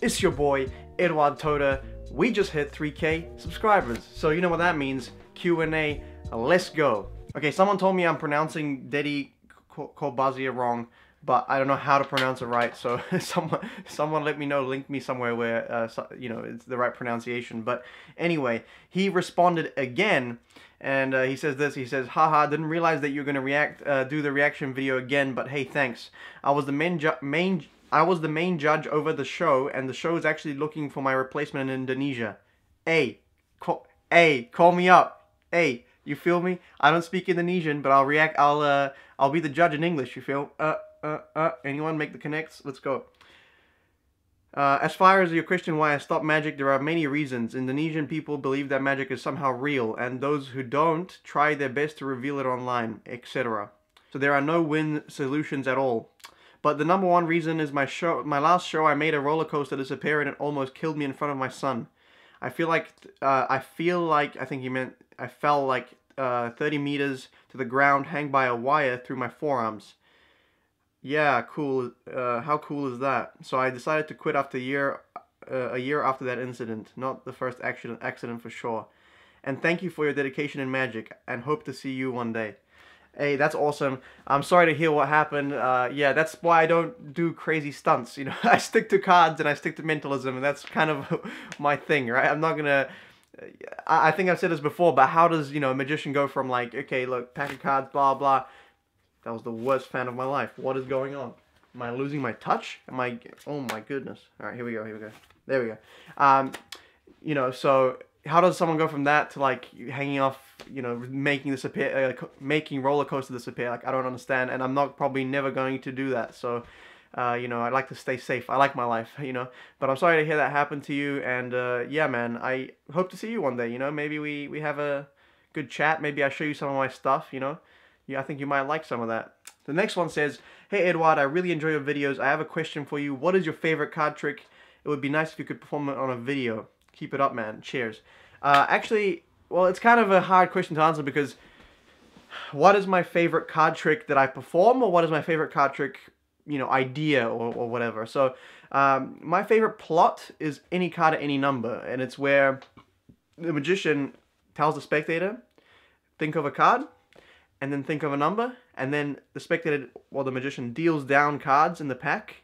It's your boy, Eduard Todor. We just hit 3K subscribers, so you know what that means. Q&A, let's go. Okay, someone told me I'm pronouncing Dedi Kolbazia wrong, but I don't know how to pronounce it right, so someone let me know, link me somewhere where, you know, it's the right pronunciation. But anyway, he responded again, and he says this, he says, haha, didn't realize that you're going to do the reaction video again, but hey, thanks. I was the main judge over the show, and the show is actually looking for my replacement in Indonesia. Hey, call me up. Hey, you feel me? I don't speak Indonesian, but I'll be the judge in English, you feel? Anyone make the connects? Let's go. As far as your question why I stopped magic, there are many reasons. Indonesian people believe that magic is somehow real, and those who don't try their best to reveal it online, etc. So there are no win solutions at all. But the number one reason is my last show I made a roller coaster disappear and it almost killed me in front of my son. I feel like, I think he meant, I fell like 30 meters to the ground, hang by a wire through my forearms. Yeah, cool. How cool is that? So I decided to quit after a year after that incident. Not the first accident for sure. And thank you for your dedication in magic, and hope to see you one day. Hey, that's awesome. I'm sorry to hear what happened. Yeah, that's why I don't do crazy stunts, you know. I stick to cards and I stick to mentalism, and that's kind of my thing, right? I'm not gonna... I think I've said this before, but how does, you know, a magician go from like, okay, look, pack of cards, blah, blah. That was the worst fan of my life. What is going on? Am I losing my touch? Am I... Oh my goodness. Alright, here we go. There we go. You know, so how does someone go from that to like hanging off, you know, making this appear, making roller coaster disappear? Like, I don't understand, and I'm not probably never going to do that. So, you know, I like to stay safe. I like my life, you know. But I'm sorry to hear that happen to you, and yeah, man, I hope to see you one day, you know. Maybe we have a good chat. Maybe I show you some of my stuff, you know. Yeah, I think you might like some of that. The next one says, hey Eduard, I really enjoy your videos. I have a question for you. What is your favorite card trick? It would be nice if you could perform it on a video. Keep it up, man. Cheers. Actually, well, it's kind of a hard question to answer because what is my favorite card trick that I perform, or what is my favorite card trick, you know, idea or whatever? So, my favorite plot is any card at any number, and it's where the magician tells the spectator, think of a card, and then think of a number, and then the spectator, well, the magician deals down cards in the pack,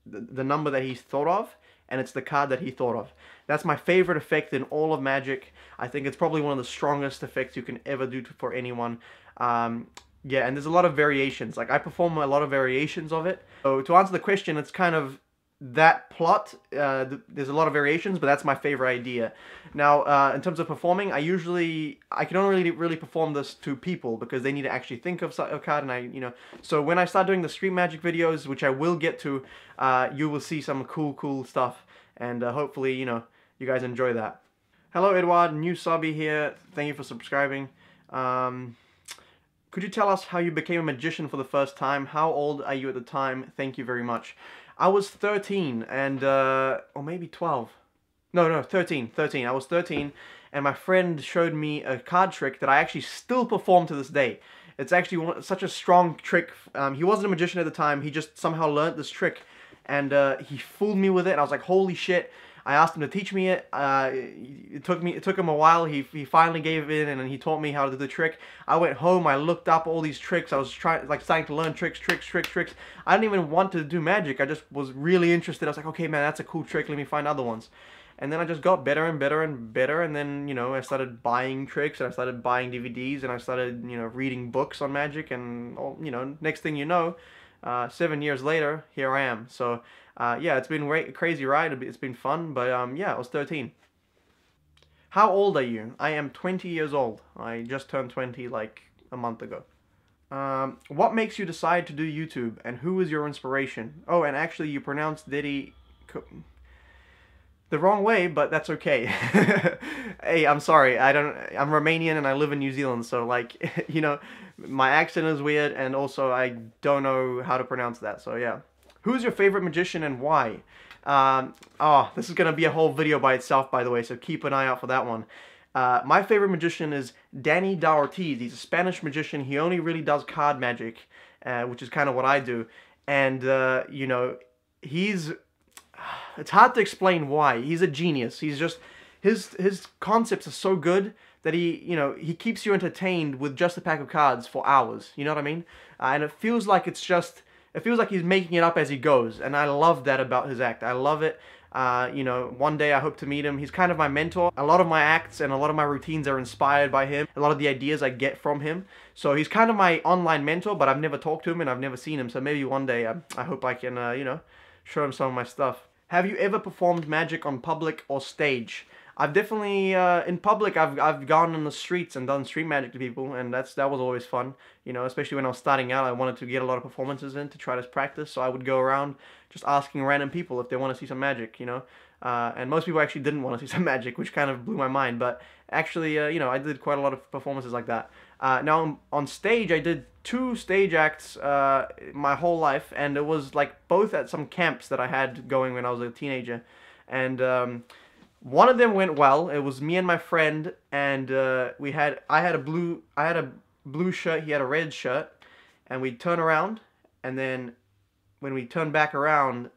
the number that he's thought of, and it's the card that he thought of. That's my favorite effect in all of magic. I think it's probably one of the strongest effects you can ever do for anyone. Yeah, and there's a lot of variations. Like, I perform a lot of variations of it. So to answer the question, it's kind of that plot. There's a lot of variations, but that's my favorite idea. Now, in terms of performing, I can only really perform this to people because they need to actually think of a card, and you know. So when I start doing the street magic videos, which I will get to, you will see some cool stuff, and hopefully, you know, you guys enjoy that. Hello, Eduard, new subby here. Thank you for subscribing. Could you tell us how you became a magician for the first time? How old are you at the time? Thank you very much. I was 13 and, or maybe 12. No, 13. I was 13 and my friend showed me a card trick that I actually still perform to this day. It's actually such a strong trick. He wasn't a magician at the time. He just somehow learned this trick and he fooled me with it. And I was like, holy shit. I asked him to teach me it. It took him a while. He finally gave in, and he taught me how to do the trick. I went home. I looked up all these tricks. I was starting to learn tricks. I didn't even want to do magic. I just was really interested. I was like, okay, man, that's a cool trick. Let me find other ones. And then I just got better and better and better. And then, you know, I started buying tricks, and I started buying DVDs, and I started, you know, reading books on magic. And, you know, next thing you know, 7 years later, here I am. So, yeah, it's been a crazy ride. It's been fun, but yeah, I was 13. How old are you? I am 20 years old. I just turned 20 like a month ago. What makes you decide to do YouTube, and who is your inspiration? Oh, and actually, you pronounced Dedi the wrong way, but that's okay. Hey, I'm sorry. I'm Romanian and I live in New Zealand, so like, you know, my accent is weird, and also I don't know how to pronounce that. So yeah. Who's your favorite magician and why? Oh, this is gonna be a whole video by itself, by the way, so keep an eye out for that one. My favorite magician is Danny Da Ortiz. He's a Spanish magician. He only really does card magic, which is kind of what I do. And, you know, he's it's hard to explain why. He's a genius. He's just, his concepts are so good that he keeps you entertained with just a pack of cards for hours. You know what I mean? And it feels like it feels like he's making it up as he goes, and I love that about his act. I love it. One day I hope to meet him. He's kind of my mentor. A lot of my acts and a lot of my routines are inspired by him. A lot of the ideas I get from him. So he's kind of my online mentor, but I've never talked to him and I've never seen him. So maybe one day I hope I can, show him some of my stuff. Have you ever performed magic on public or stage? I've definitely, in public, I've gone on the streets and done street magic to people, and that was always fun. Especially when I was starting out, I wanted to get a lot of performances in to try to practice, so I would go around just asking random people if they want to see some magic, and most people actually didn't want to see some magic, which kind of blew my mind, but actually, I did quite a lot of performances like that. Now, on stage, I did 2 stage acts my whole life, and it was like both at some camps that I had going when I was a teenager, and one of them went well. It was me and my friend, and I had a blue shirt, he had a red shirt, and we'd turn around, and then when we turned back around,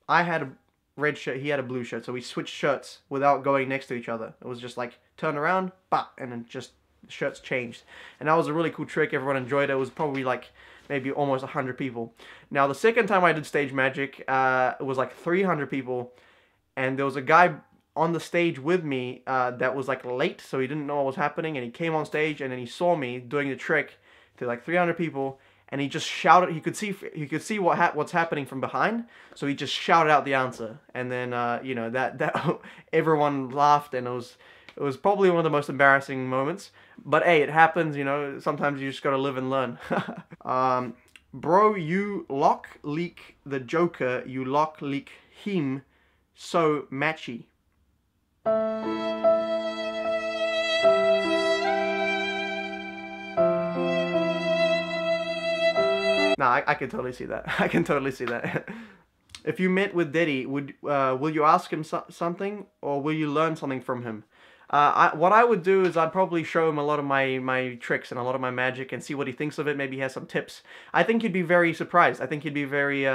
I had a red shirt, he had a blue shirt, so we switched shirts without going next to each other. It was just like, turn around, bah, and then just shirts changed. And that was a really cool trick. Everyone enjoyed it. It was probably like maybe almost 100 people. Now, the second time I did stage magic, it was like 300 people, and there was a guy on the stage with me that was like late, so he didn't know what was happening, and he came on stage and then he saw me doing the trick to like 300 people, and he just shouted. He could see what's happening from behind, so he just shouted out the answer, and then that everyone laughed, and it was probably one of the most embarrassing moments. But hey, it happens. Sometimes you just gotta live and learn. Bro, you lock leak the Joker, you lock leak him, so matchy. Nah, I can totally see that. I can totally see that. If you met with Daddy, will you ask him something, or will you learn something from him? What I would do is I'd probably show him a lot of my tricks and a lot of my magic and see what he thinks of it. Maybe he has some tips. I think he'd be very surprised. I think he'd be very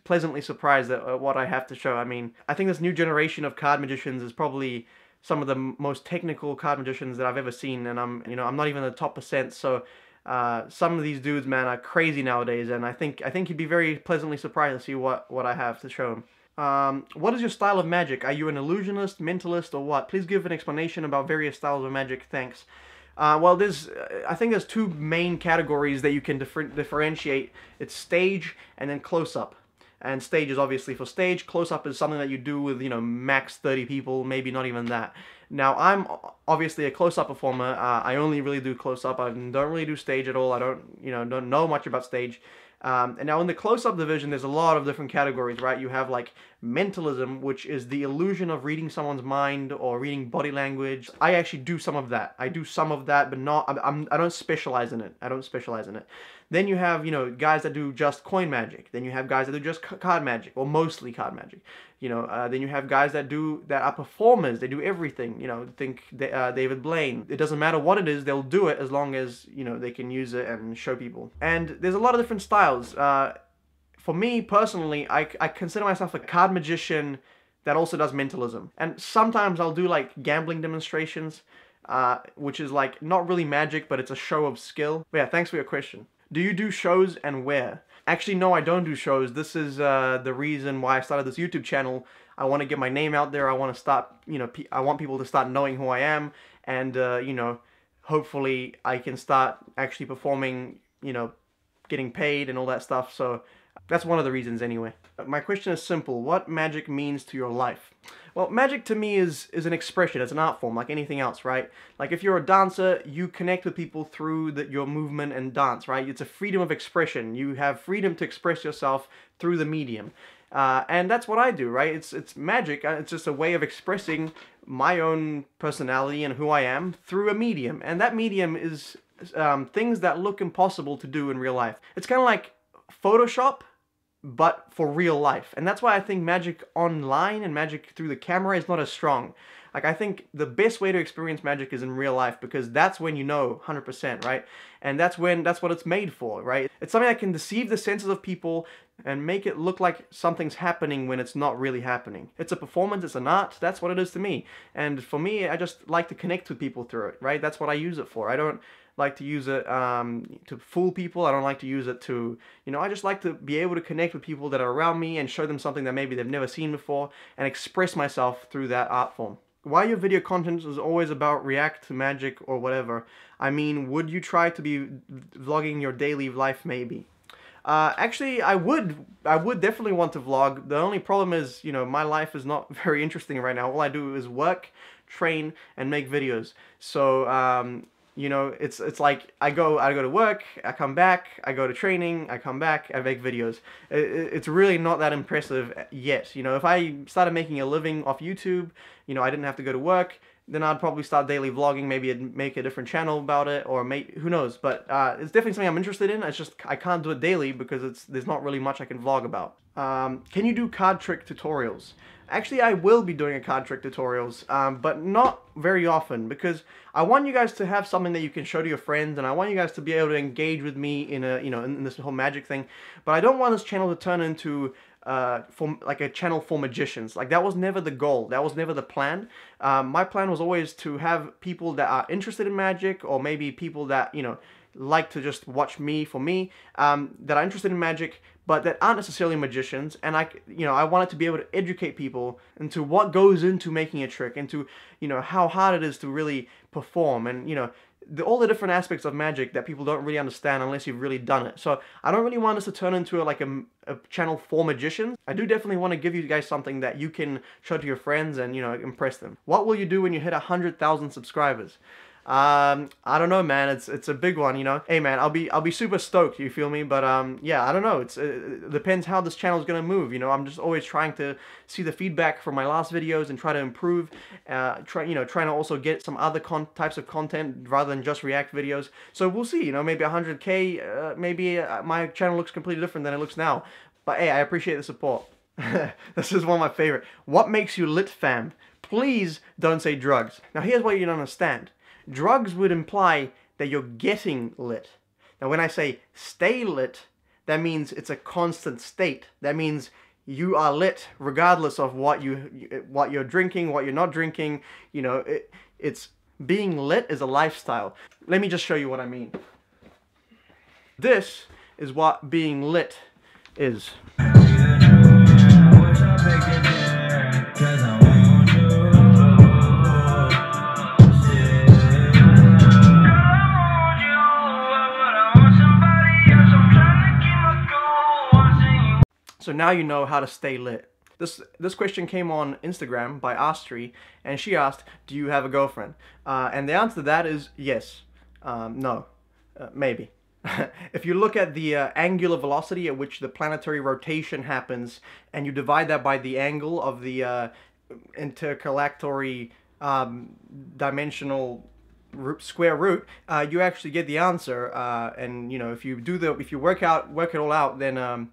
pleasantly surprised at what I have to show. I mean, I think this new generation of card magicians is probably some of the most technical card magicians that I've ever seen, and I'm not even the top %. So some of these dudes, man, are crazy nowadays, and I think he'd be very pleasantly surprised to see what I have to show him. What is your style of magic? Are you an illusionist, mentalist, or what? Please give an explanation about various styles of magic. Thanks. Well, I think there's 2 main categories that you can differentiate. It's stage and then close-up. And stage is obviously for stage. Close-up is something that you do with, max 30 people, maybe not even that. Now, I'm obviously a close-up performer. I only really do close-up. I don't really do stage at all. I don't know much about stage. And now in the close-up division, there's a lot of different categories, right? You have like mentalism, which is the illusion of reading someone's mind or reading body language. I actually do some of that. I do some of that, but I don't specialize in it. I don't specialize in it. Then you have, guys that do just coin magic. Then you have guys that do just card magic, or mostly card magic. Then you have guys that are performers. They do everything. Think David Blaine. It doesn't matter what it is, they'll do it as long as they can use it and show people. And there's a lot of different styles. For me personally, I consider myself a card magician that also does mentalism. And sometimes I'll do like gambling demonstrations, which is like not really magic, but it's a show of skill. But yeah, thanks for your question. Do you do shows, and where? Actually, no, I don't do shows. This is the reason why I started this YouTube channel. I want to get my name out there. I want to start, I want people to start knowing who I am, and hopefully I can start actually performing, getting paid and all that stuff. So that's one of the reasons anyway. My question is simple. What magic means to your life? Well, magic to me is an expression. It's an art form like anything else, right? Like if you're a dancer, you connect with people through your movement and dance, right? It's a freedom of expression. You have freedom to express yourself through the medium. And that's what I do, right? It's magic. It's just a way of expressing my own personality and who I am through a medium. And that medium is things that look impossible to do in real life. It's kind of like Photoshop, but for real life. And that's why I think magic online and magic through the camera is not as strong. Like, I think the best way to experience magic is in real life, because that's when you know 100%, right? And that's what it's made for, right? It's something that can deceive the senses of people and make it look like something's happening when it's not really happening. It's a performance, it's an art, that's what it is to me. And for me, I just like to connect with people through it, right? That's what I use it for. I don't like to use it to fool people. I don't like to use it to, I just like to be able to connect with people that are around me and show them something that maybe they've never seen before and express myself through that art form. Why your video content is always about react to magic or whatever, I mean, would you try to be vlogging your daily life maybe? Actually, I would definitely want to vlog. The only problem is, my life is not very interesting right now. All I do is work, train, and make videos. So, it's like I go to work, I come back, I go to training, I come back, I make videos. It's really not that impressive yet. If I started making a living off YouTube, I didn't have to go to work, then I'd probably start daily vlogging. Maybe I'd make a different channel about it, or who knows. But it's definitely something I'm interested in. It's just I can't do it daily because there's not really much I can vlog about. Can you do card trick tutorials? Actually, I will be doing a card trick tutorials, but not very often, because I want you guys to have something that you can show to your friends, and I want you guys to be able to engage with me in in this whole magic thing. But I don't want this channel to turn into like a channel for magicians. Like, that was never the goal. That was never the plan. My plan was always to have people that are interested in magic, or maybe people that like to just watch me for me, that are interested in magic, but that aren't necessarily magicians. And I wanted to be able to educate people into what goes into making a trick, into how hard it is to really perform, and all the different aspects of magic that people don't really understand unless you've really done it. So I don't really want us to turn into a channel for magicians. I do definitely want to give you guys something that you can show to your friends and impress them. What will you do when you hit 100,000 subscribers? I don't know, man. It's a big one, Hey, man, I'll be super stoked. You feel me? But yeah, I don't know. It depends how this channel is gonna move. I'm just always trying to see the feedback from my last videos and try to improve. Trying to also get some other types of content rather than just react videos. So we'll see. Maybe 100K. Maybe my channel looks completely different than it looks now. But hey, I appreciate the support. This is one of my favorite. What makes you lit, fam? Please don't say drugs. Now here's what you don't understand. Drugs would imply that you're getting lit. Now when I say stay lit, that means it's a constant state. That means you are lit regardless of what you're drinking, what you're not drinking. It's being lit is a lifestyle. Let me just show you what I mean. This is what being lit is. So now you know how to stay lit. This question came on Instagram by Astri, and she asked, do you have a girlfriend? And the answer to that is yes. No. Maybe. If you look at the angular velocity at which the planetary rotation happens, and you divide that by the angle of the intercalatory dimensional square root, you actually get the answer. And if you work it all out, then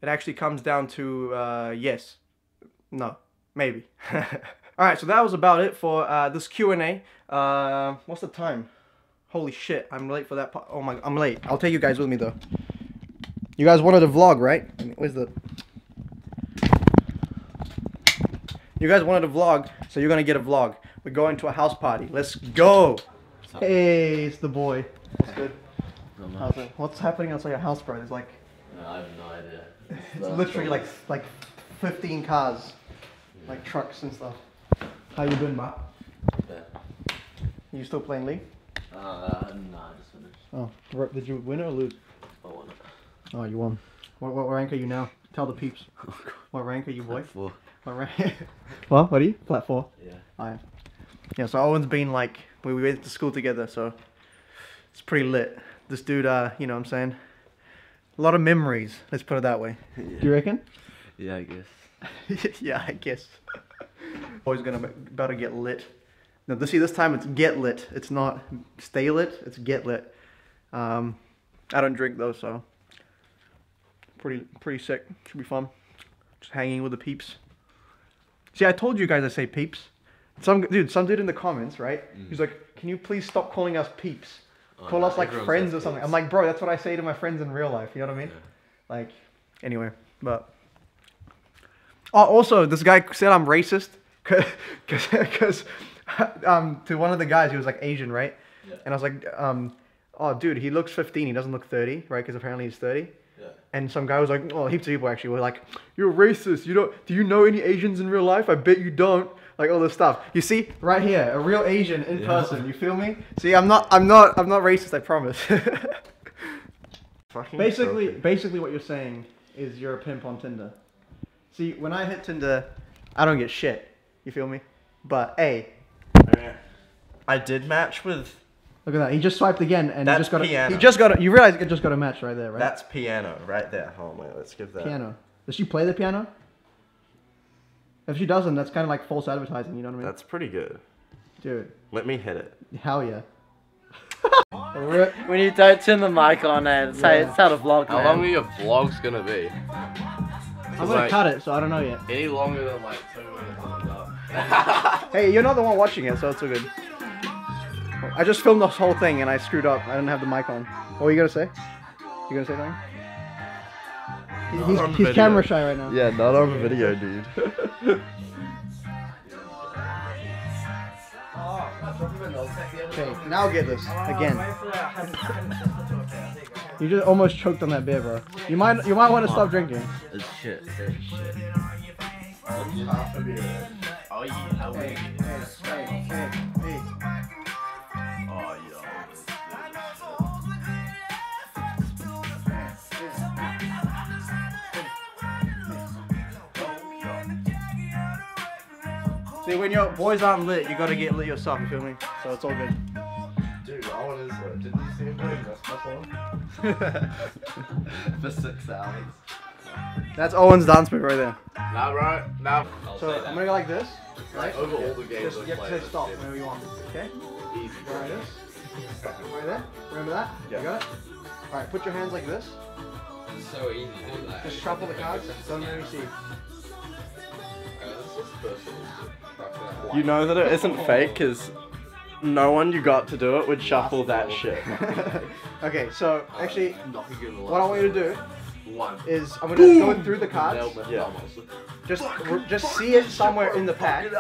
it actually comes down to yes, no, maybe. Alright, so that was about it for this Q&A. What's the time? Holy shit, I'm late for that part. Oh my, I'm late. I'll take you guys with me though. You guys wanted a vlog, right? Where's the... You guys wanted a vlog, so you're gonna get a vlog. We're going to a house party. Let's go! Hey, it's the boy. What's good? What's happening outside your house, bro? There's like... I have no idea. It's literally like 15 cars, like trucks and stuff. How you doing, Matt? Yeah. You still playing League? Nah, I just finished. Oh, did you win or lose? I won it. Oh, you won. What rank are you now? Tell the peeps. What rank are you, boy? Flat 4. What rank? What are you? Flat 4? Yeah. Oh, yeah. Yeah, so Owen's been like, we went to school together, so it's pretty lit. This dude, you know what I'm saying? A lot of memories, let's put it that way. Yeah. Do you reckon? Yeah, I guess. Yeah, I guess. Always about to get lit. Now, this time it's get lit. It's not stay lit, it's get lit. I don't drink though, so pretty sick. Should be fun. Just hanging with the peeps. See, I told you guys I say peeps. some dude in the comments, right? He's like, can you please stop calling us peeps? Call us like friends or something. I'm like, bro, that's what I say to my friends in real life. You know what I mean? Yeah. Like, anyway, but. Oh, also, this guy said I'm racist because to one of the guys, he was like Asian, right? Yeah. And I was like, oh, dude, he looks 15. He doesn't look 30, right? Because apparently he's 30. Yeah. And some guy was like, oh, heaps of people actually were like, you're racist. Do you know any Asians in real life? I bet you don't. Like all this stuff. You see, right here, a real Asian in person. You feel me? See, I'm not racist. I promise. Basically, what you're saying is you're a pimp on Tinder. See, when I hit Tinder, I don't get shit. You feel me? But hey, I did match with. Look at that. He just swiped again, and that's he just got piano. You realize it just got a match right there, right? That's piano right there. Hold on, wait, let's give that. Piano. Does she play the piano? If she doesn't, that's kind of like false advertising. You know what I mean? That's pretty good, dude. Let me hit it. Hell yeah. When you don't turn the mic on, it's how the vlog. How long are your vlogs gonna be? I'm gonna cut it, so I don't know yet. Any longer than like 2 minutes, I'm done. Hey, you're not the one watching it, so it's all good. I just filmed this whole thing and I screwed up. I didn't have the mic on. What were you gonna say? You gonna say something? He's camera shy right now. Yeah, not on the video, dude. Okay, now get this again. You just almost choked on that beer, bro. You might want to stop drinking. It's shit. It's shit. Oh yeah. Hey. Oh yeah. See, when your boys aren't lit, you gotta get lit yourself, you feel me? So it's all good. Dude, Owen is didn't you see him doing this for 6 hours? That's Owen's dance move right there. Nah, right? Nah. So I'm gonna go like this, right? Over all the games You have to say stop whenever you want, okay? Easy. Go like this. Right there. Remember that? Yeah. You got it? Alright, put your hands like this. It's so easy to do that. Just shuffle the cards. Don't let me see. You know that it isn't fake because no one you got to do it would shuffle that shit. Okay, so actually, what I want you to do is I'm gonna go through the cards. Yeah. Just see it somewhere in the pack,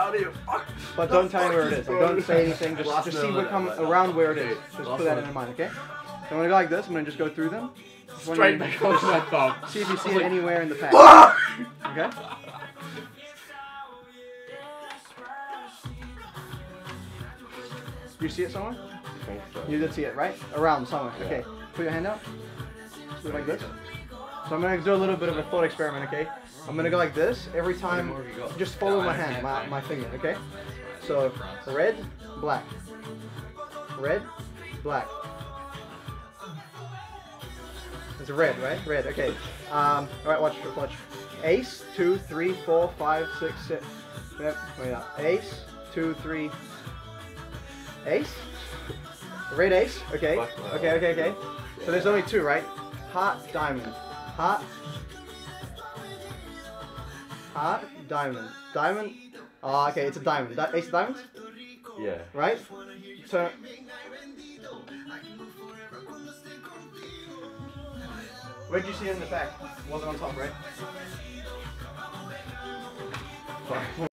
but don't tell me where it is. Like, don't say anything. Just see what come around where it is. Just put that in your mind, okay? So I'm gonna go like this. I'm gonna just go through them. Straight back onto my thumb. See if you see it anywhere in the pack. Okay. You see it somewhere? You did see it, right? Around somewhere. Okay. Put your hand out. Do it like this. So I'm gonna do a little bit of a thought experiment, okay? I'm gonna go like this every time. Just follow my hand, my finger, okay? So red, black. Red, black. It's red, right? Red. Okay. All right. Watch. Ace, 2, 3, 4, 5, 6, 7. Yep. Wait up. Ace, 2, 3. Ace? Red ace? Okay. Okay. So there's only 2, right? Heart, diamond. Heart, diamond. Diamond? Oh, okay, it's a diamond. Ace of diamonds? Yeah. Right? So... Where'd you see it in the back? It wasn't on top, right?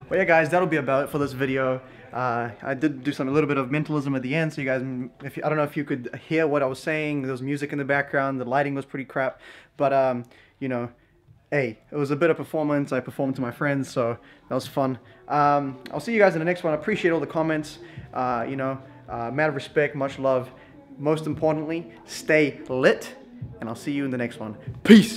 Well, yeah, guys, that'll be about it for this video. I did do a little bit of mentalism at the end, so you guys, I don't know if you could hear what I was saying. There was music in the background. The lighting was pretty crap, but you know, hey, it was a bit of performance. I performed to my friends, so that was fun. I'll see you guys in the next one. I appreciate all the comments. You know, mad respect, much love. Most importantly, stay lit, and I'll see you in the next one. Peace.